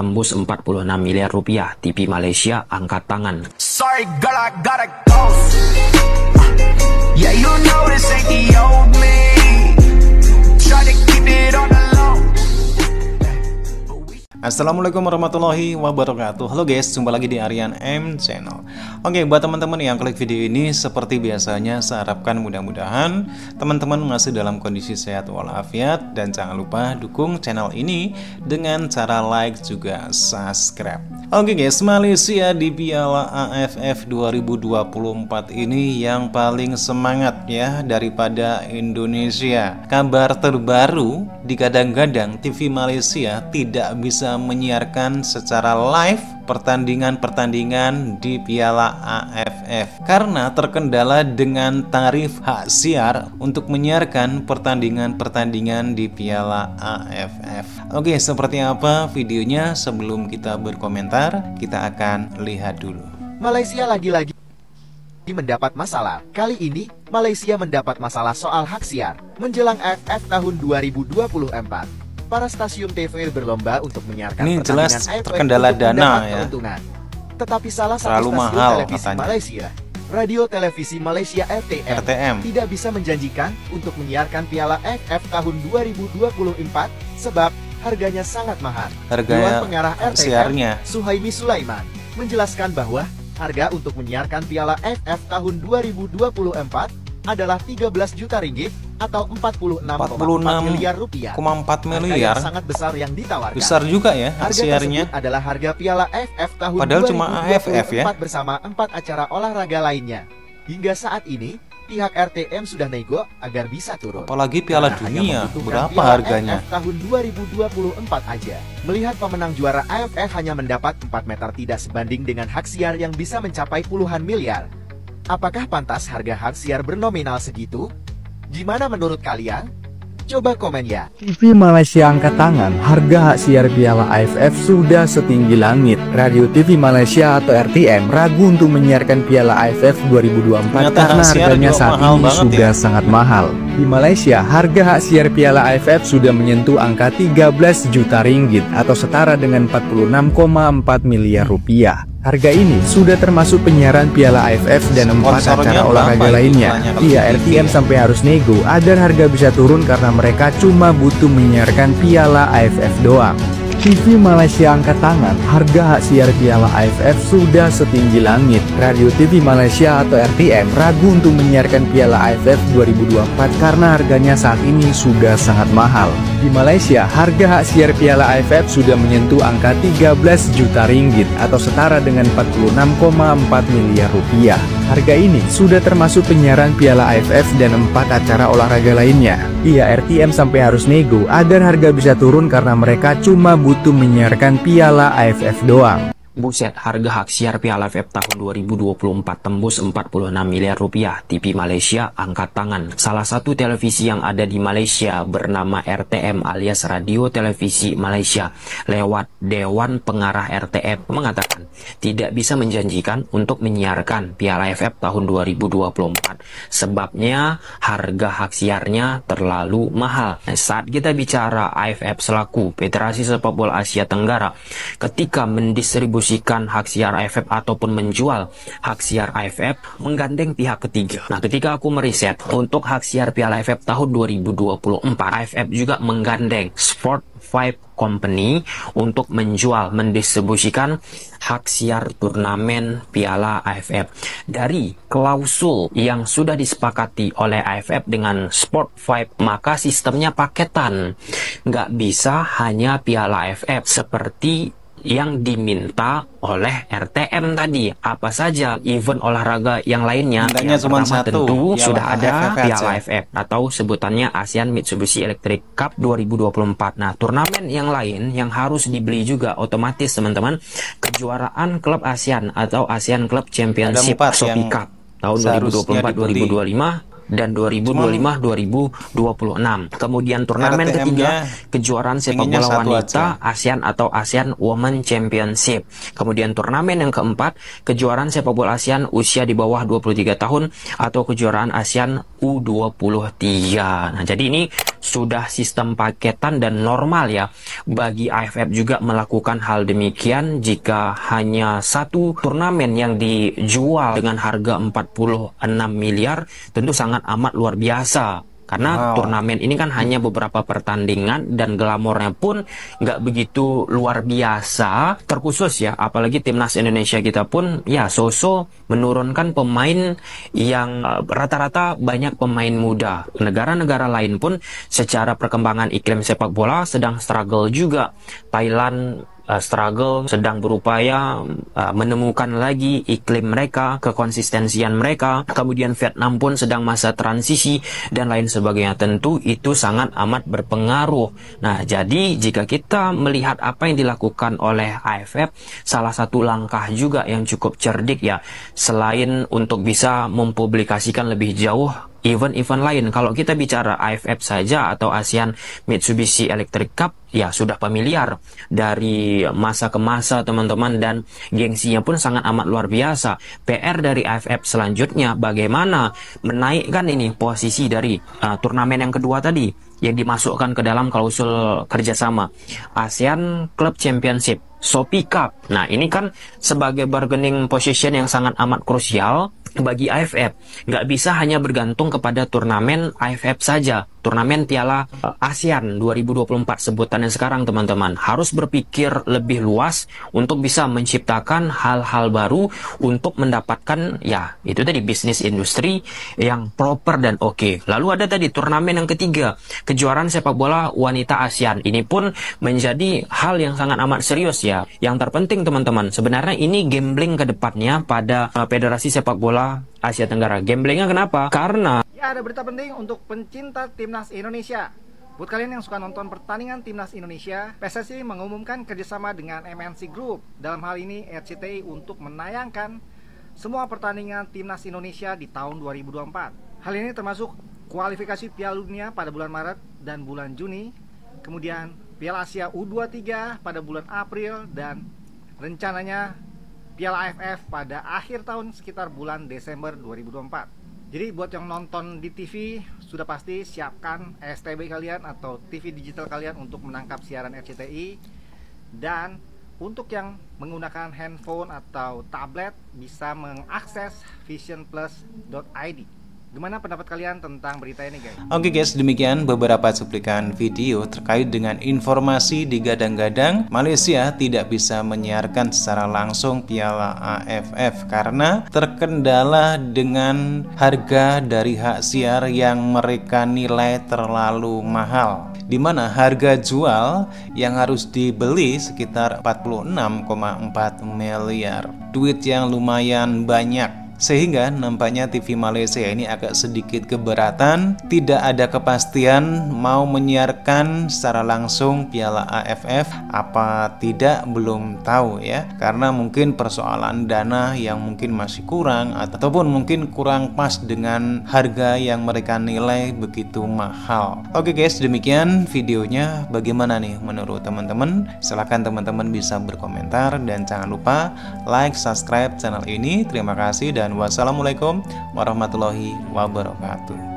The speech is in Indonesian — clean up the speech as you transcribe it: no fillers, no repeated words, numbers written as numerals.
tembus 46 miliar rupiah. TV Malaysia angkat tangan. Sorry girl, I gotta go. Yeah, you know this ain't the old me. Try to keep it on the low. Assalamualaikum warahmatullahi wabarakatuh. Halo guys, jumpa lagi di Aryan M Channel. Oke, buat teman-teman yang klik video ini, seperti biasanya saya harapkan mudah-mudahan teman-teman masih dalam kondisi sehat walafiat. Dan jangan lupa dukung channel ini dengan cara like juga subscribe. Oke guys, Malaysia di Piala AFF 2024 ini yang paling semangat ya daripada Indonesia. Kabar terbaru, digadang-gadang TV Malaysia tidak bisa menyiarkan secara live pertandingan-pertandingan di Piala AFF karena terkendala dengan tarif hak siar untuk menyiarkan pertandingan-pertandingan di Piala AFF. Oke, seperti apa videonya? Sebelum kita berkomentar, kita akan lihat dulu. Malaysia lagi-lagi mendapat masalah. Kali ini, Malaysia mendapat masalah soal hak siar menjelang AFF tahun 2024. Para stasiun TV berlomba untuk menyiarkan ini jelas AFF terkendala dana ya. Tetapi salah satu terlalu stasiun mahal televisi katanya. Malaysia, Radio Televisi Malaysia RTM, tidak bisa menjanjikan untuk menyiarkan Piala AFF tahun 2024 sebab harganya sangat mahal. Harga pengarah RTM, siarnya Suhaimi Sulaiman, menjelaskan bahwa harga untuk menyiarkan Piala AFF tahun 2024 adalah 13 juta ringgit atau 46,4 miliar rupiah. 4 miliar sangat besar yang ditawarkan. Besar juga ya harga siarnya. tersebut adalah harga Piala AFF tahun Padahal 2024 cuma AFF ya. bersama 4 acara olahraga lainnya. Hingga saat ini pihak RTM sudah nego agar bisa turun. Apalagi Piala Dunia, berapa Piala harganya? AFF tahun 2024 aja. Melihat pemenang juara AFF hanya mendapat 4 meter tidak sebanding dengan hak siar yang bisa mencapai puluhan miliar. Apakah pantas harga hak siar bernominal segitu? Gimana menurut kalian? Coba komen ya. TV Malaysia angkat tangan, harga hak siar Piala AFF sudah setinggi langit. Radio TV Malaysia atau RTM ragu untuk menyiarkan Piala AFF 2024 karena harganya saat ini sudah sangat mahal. Di Malaysia, harga hak siar Piala AFF sudah menyentuh angka 13 juta ringgit atau setara dengan 46,4 miliar rupiah. Harga ini sudah termasuk penyiaran Piala AFF dan 4 acara olahraga lainnya. Iya, RTM sampai harus nego agar harga bisa turun karena mereka cuma butuh menyiarkan Piala AFF doang. TV Malaysia angkat tangan, harga hak siar Piala AFF sudah setinggi langit. Radio TV Malaysia atau RTM ragu untuk menyiarkan Piala AFF 2024 karena harganya saat ini sudah sangat mahal. Di Malaysia, harga hak siar Piala AFF sudah menyentuh angka 13 juta ringgit atau setara dengan 46,4 miliar rupiah. Harga ini sudah termasuk penyiaran Piala AFF dan 4 acara olahraga lainnya. Iya, RTM sampai harus nego agar harga bisa turun karena mereka cuma butuh menyiarkan Piala AFF doang. Buset, harga hak siar Piala AFF tahun 2024 tembus 46 miliar rupiah. TV Malaysia angkat tangan. Salah satu televisi yang ada di Malaysia bernama RTM alias Radio Televisi Malaysia lewat Dewan Pengarah RTM mengatakan tidak bisa menjanjikan untuk menyiarkan Piala AFF tahun 2024. Sebabnya harga hak siarnya terlalu mahal. Saat kita bicara AFF selaku Federasi Sepak Bola Asia Tenggara ketika mendistribusikan hak siar AFF ataupun menjual hak siar AFF menggandeng pihak ketiga. Nah, ketika aku meriset untuk hak siar Piala AFF tahun 2024, AFF juga menggandeng Sport 5 Company untuk mendistribusikan hak siar turnamen Piala AFF. Dari klausul yang sudah disepakati oleh AFF dengan Sport 5, maka sistemnya paketan. Nggak bisa hanya Piala AFF seperti yang diminta oleh RTM tadi. Apa saja event olahraga yang lainnya? Yang pertama tentu sudah ada Piala AFF atau sebutannya ASEAN Mitsubishi Electric Cup 2024. Nah, turnamen yang lain yang harus dibeli juga otomatis teman-teman, kejuaraan klub ASEAN atau ASEAN Club Championship Shopee Cup tahun 2024-2025 dan 2025-2026. Kemudian turnamen ketiga, kejuaraan sepak bola wanita ASEAN atau ASEAN Women Championship. Kemudian turnamen yang keempat, kejuaraan sepak bola ASEAN usia di bawah 23 tahun atau kejuaraan ASEAN U23. Nah, jadi ini sudah sistem paketan dan normal ya bagi AFF juga melakukan hal demikian jika hanya satu turnamen yang dijual dengan harga 46 miliar, tentu sangat amat luar biasa. Karena turnamen ini kan hanya beberapa pertandingan dan glamornya pun nggak begitu luar biasa, terkhusus ya, apalagi timnas Indonesia kita pun ya so-so menurunkan pemain yang rata-rata banyak pemain muda. Negara-negara lain pun secara perkembangan iklim sepak bola sedang struggle juga. Thailand struggle, sedang berupaya menemukan lagi iklim mereka, kekonsistensian mereka. Kemudian Vietnam pun sedang masa transisi dan lain sebagainya. Tentu itu sangat amat berpengaruh. Nah, jadi jika kita melihat apa yang dilakukan oleh AFF, salah satu langkah juga yang cukup cerdik ya, selain untuk bisa mempublikasikan lebih jauh event-event lain. Kalau kita bicara AFF saja atau ASEAN Mitsubishi Electric Cup, ya sudah familiar dari masa ke masa teman-teman, dan gengsinya pun sangat amat luar biasa. PR dari AFF selanjutnya bagaimana menaikkan ini posisi dari turnamen yang kedua tadi yang dimasukkan ke dalam klausul kerjasama ASEAN Club Championship, Shopee Cup. Nah, ini kan sebagai bargaining position yang sangat amat krusial bagi AFF. Nggak bisa hanya bergantung kepada turnamen AFF saja, turnamen Piala ASEAN 2024 sebutannya sekarang teman-teman. Harus berpikir lebih luas untuk bisa menciptakan hal-hal baru untuk mendapatkan ya itu tadi bisnis industri yang proper dan oke. Lalu ada tadi turnamen yang ketiga, kejuaraan sepak bola wanita ASEAN. Ini pun menjadi hal yang sangat amat serius ya. Yang terpenting teman-teman, sebenarnya ini gambling ke depannya pada Federasi Sepak Bola Asia Tenggara. Gamblingnya kenapa? Karena ya, ada berita penting untuk pencinta timnas Indonesia. Buat kalian yang suka nonton pertandingan timnas Indonesia, PSSI mengumumkan kerjasama dengan MNC Group, dalam hal ini RCTI, untuk menayangkan semua pertandingan timnas Indonesia di tahun 2024. Hal ini termasuk kualifikasi Piala Dunia pada bulan Maret dan bulan Juni, kemudian Piala Asia U23 pada bulan April, dan rencananya Piala AFF pada akhir tahun sekitar bulan Desember 2024. Jadi buat yang nonton di TV, sudah pasti siapkan STB kalian atau TV digital kalian untuk menangkap siaran RCTI. Dan untuk yang menggunakan handphone atau tablet bisa mengakses visionplus.id. Gimana pendapat kalian tentang berita ini, guys? Oke guys, demikian beberapa cuplikan video terkait dengan informasi digadang-gadang Malaysia tidak bisa menyiarkan secara langsung Piala AFF karena terkendala dengan harga dari hak siar yang mereka nilai terlalu mahal, di mana harga jual yang harus dibeli sekitar 46,4 miliar. Duit yang lumayan banyak. Sehingga nampaknya TV Malaysia ini agak sedikit keberatan, tidak ada kepastian mau menyiarkan secara langsung Piala AFF apa tidak, belum tahu ya. Karena mungkin persoalan dana yang mungkin masih kurang, ataupun mungkin kurang pas dengan harga yang mereka nilai begitu mahal. Oke guys, demikian videonya. Bagaimana nih menurut teman-teman? Silahkan teman-teman bisa berkomentar, dan jangan lupa like, subscribe channel ini. Terima kasih dan wassalamualaikum warahmatullahi wabarakatuh.